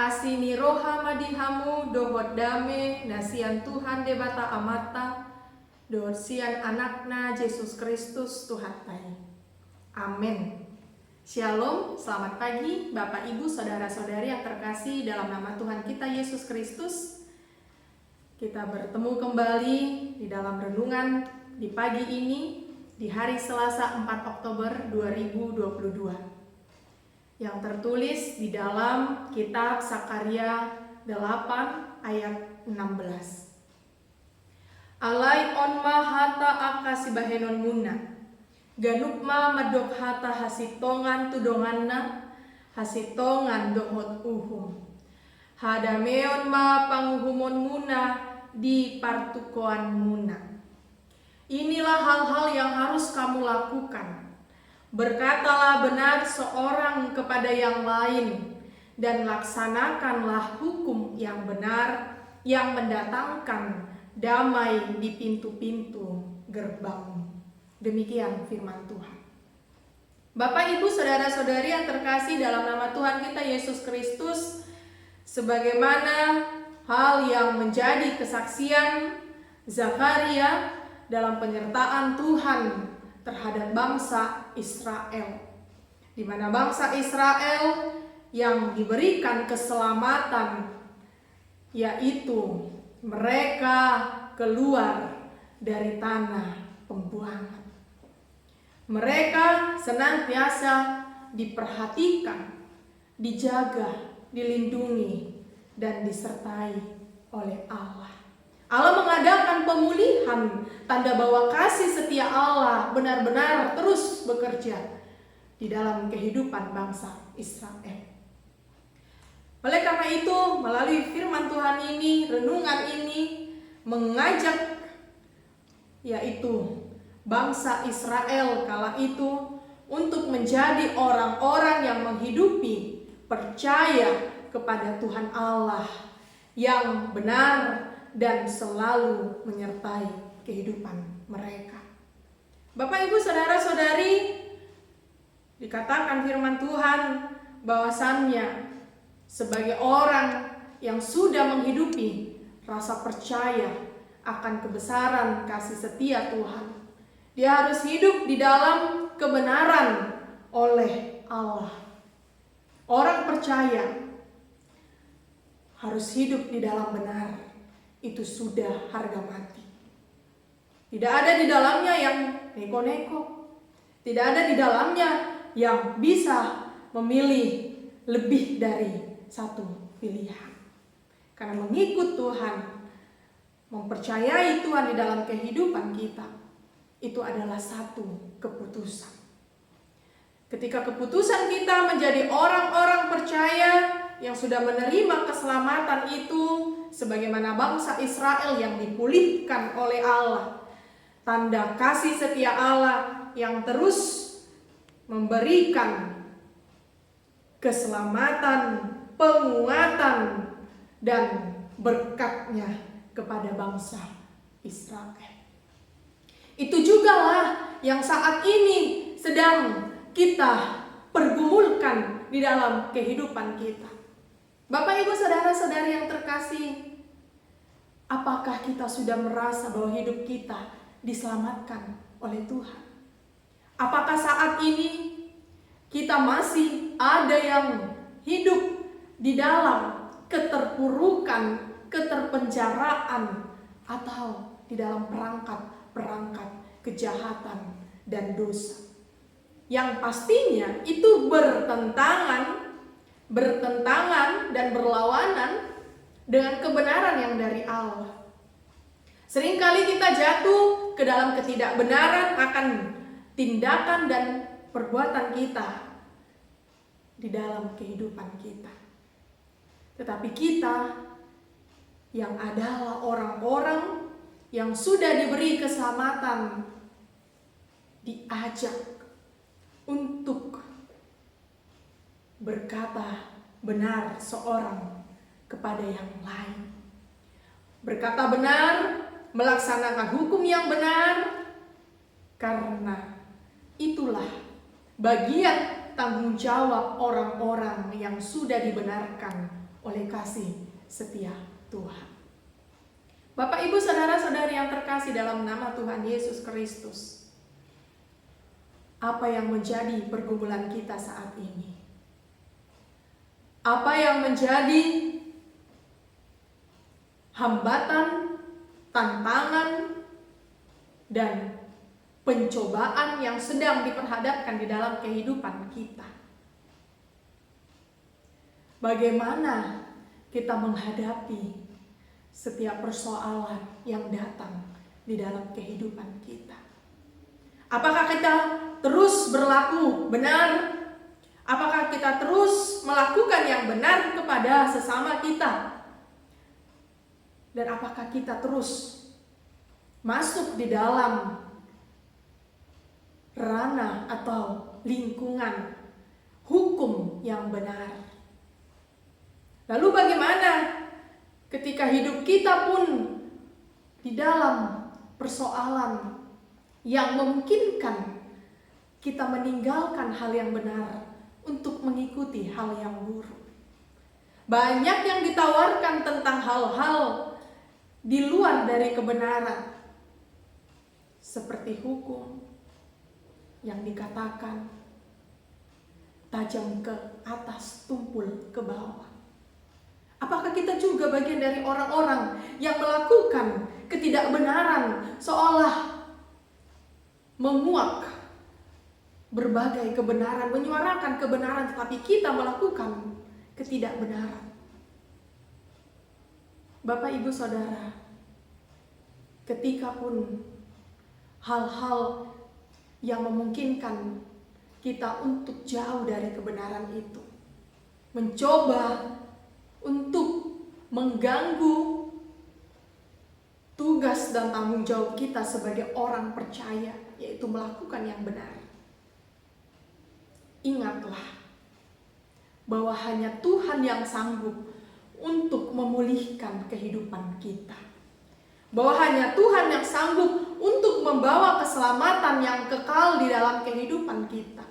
Asini roha madihamu dohot dame nasian Tuhan debata amata dorsian anakna Yesus Kristus Tuhan tai. Amin. Shalom, selamat pagi Bapak Ibu Saudara-saudari yang terkasih dalam nama Tuhan kita Yesus Kristus. Kita bertemu kembali di dalam renungan di pagi ini di hari Selasa 4 Oktober 2022. Yang tertulis di dalam kitab Sakarya 8 ayat 16. Alai onma hata akasibahenon muna, ganukma madok hata hasitongan tudonganna, hasitongan dohot uhum. Hadameon ma panguhumon muna di partukoan muna. Inilah hal-hal yang harus kamu lakukan. Berkatalah benar seorang kepada yang lain, dan laksanakanlah hukum yang benar yang mendatangkan damai di pintu-pintu gerbangmu. Demikian firman Tuhan. Bapak, Ibu, Saudara-saudari yang terkasih dalam nama Tuhan kita Yesus Kristus, sebagaimana hal yang menjadi kesaksian Zakaria dalam penyertaan Tuhan terhadap bangsa Israel, di mana bangsa Israel yang diberikan keselamatan, yaitu mereka keluar dari tanah pembuangan. Mereka senantiasa diperhatikan, dijaga, dilindungi, dan disertai oleh Allah. Allah mengadakan pemulihan, tanda bahwa kasih setia Allah benar-benar terus bekerja di dalam kehidupan bangsa Israel. Oleh karena itu, melalui firman Tuhan ini, renungan ini mengajak yaitu bangsa Israel kala itu untuk menjadi orang-orang yang menghidupi percaya kepada Tuhan Allah yang benar dan selalu menyertai kehidupan mereka. Bapak, Ibu, Saudara-saudari, dikatakan firman Tuhan bahwasannya sebagai orang yang sudah menghidupi rasa percaya akan kebesaran kasih setia Tuhan, dia harus hidup di dalam kebenaran oleh Allah. Orang percaya harus hidup di dalam benar. Itu sudah harga mati. Tidak ada di dalamnya yang neko-neko. Tidak ada di dalamnya yang bisa memilih lebih dari satu pilihan. Karena mengikut Tuhan, mempercayai Tuhan di dalam kehidupan kita, itu adalah satu keputusan. Ketika keputusan kita menjadi orang-orang percaya yang sudah menerima keselamatan itu, sebagaimana bangsa Israel yang dipulihkan oleh Allah, tanda kasih setia Allah yang terus memberikan keselamatan, penguatan, dan berkatnya kepada bangsa Israel. Itu jugalah yang saat ini sedang kita pergumulkan di dalam kehidupan kita. Bapak, Ibu, Saudara-saudari yang terkasih, apakah kita sudah merasa bahwa hidup kita diselamatkan oleh Tuhan? Apakah saat ini kita masih ada yang hidup di dalam keterpurukan, keterpenjaraan, atau di dalam perangkat-perangkat kejahatan dan dosa? Yang pastinya itu bertentangan dan berlawanan dengan kebenaran yang dari Allah. Seringkali kita jatuh ke dalam ketidakbenaran akan tindakan dan perbuatan kita di dalam kehidupan kita. Tetapi kita yang adalah orang-orang yang sudah diberi keselamatan diajak untuk berkata benar seorang kepada yang lain. Berkata benar, melaksanakan hukum yang benar, karena itulah bagian tanggung jawab orang-orang yang sudah dibenarkan oleh kasih setia Tuhan. Bapak, Ibu, saudara-saudari yang terkasih dalam nama Tuhan Yesus Kristus, apa yang menjadi pergumulan kita saat ini? Apa yang menjadi hambatan, tantangan, dan pencobaan yang sedang diperhadapkan di dalam kehidupan kita? Bagaimana kita menghadapi setiap persoalan yang datang di dalam kehidupan kita? Apakah kita terus berlaku benar? Apakah kita terus melakukan yang benar kepada sesama kita? Dan apakah kita terus masuk di dalam ranah atau lingkungan hukum yang benar? Lalu bagaimana ketika hidup kita pun di dalam persoalan yang memungkinkan kita meninggalkan hal yang benar untuk mengikuti hal yang buruk? Banyak yang ditawarkan tentang hal-hal di luar dari kebenaran, seperti hukum yang dikatakan tajam ke atas, tumpul ke bawah. Apakah kita juga bagian dari orang-orang yang melakukan ketidakbenaran, seolah menguak berbagai kebenaran, menyuarakan kebenaran, tetapi kita melakukan ketidakbenaran? Bapak, Ibu, Saudara, ketika pun hal-hal yang memungkinkan kita untuk jauh dari kebenaran itu mencoba untuk mengganggu tugas dan tanggung jawab kita sebagai orang percaya, yaitu melakukan yang benar, ingatlah bahwa hanya Tuhan yang sanggup untuk memulihkan kehidupan kita. Bahwa hanya Tuhan yang sanggup untuk membawa keselamatan yang kekal di dalam kehidupan kita.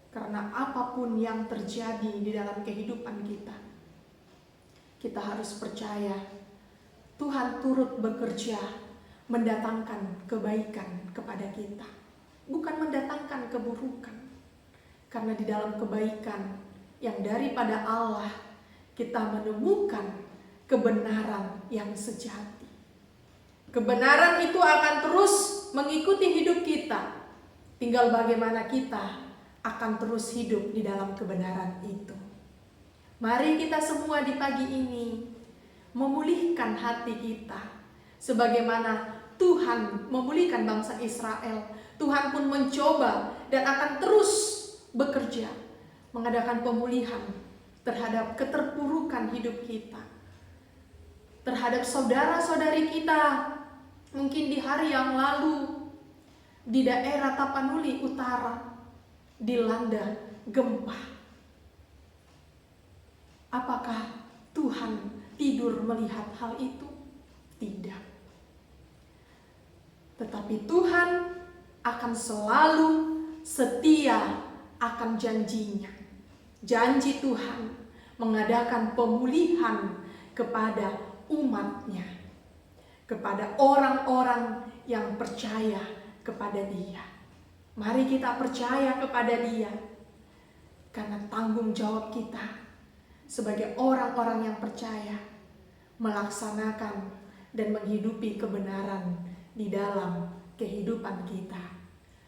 Karena apapun yang terjadi di dalam kehidupan kita, kita harus percaya Tuhan turut bekerja mendatangkan kebaikan kepada kita, bukan mendatangkan keburukan. Karena di dalam kebaikan yang daripada Allah, kita menemukan kebenaran yang sejati. Kebenaran itu akan terus mengikuti hidup kita. Tinggal bagaimana kita akan terus hidup di dalam kebenaran itu. Mari kita semua di pagi ini memulihkan hati kita, sebagaimana Tuhan memulihkan bangsa Israel. Tuhan pun mencoba dan akan terus bekerja mengadakan pemulihan terhadap keterpurukan hidup kita, terhadap saudara-saudari kita mungkin di hari yang lalu di daerah Tapanuli Utara dilanda gempa. Apakah Tuhan tidur melihat hal itu? Tidak. Tetapi Tuhan akan selalu setia akan janjinya. Janji Tuhan mengadakan pemulihan kepada umatnya, kepada orang-orang yang percaya kepada Dia. Mari kita percaya kepada Dia, karena tanggung jawab kita sebagai orang-orang yang percaya melaksanakan dan menghidupi kebenaran di dalam kehidupan kita.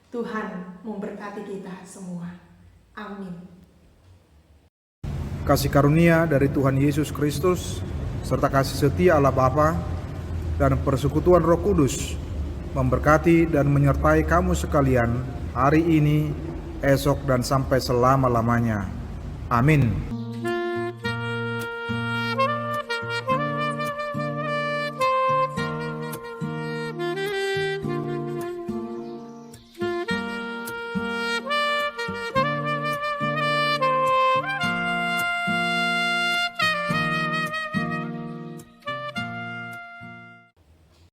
Tuhan memberkati kita semua. Amin. Kasih karunia dari Tuhan Yesus Kristus serta kasih setia Allah Bapa dan persekutuan Roh Kudus memberkati dan menyertai kamu sekalian hari ini, esok, dan sampai selama-lamanya. Amin.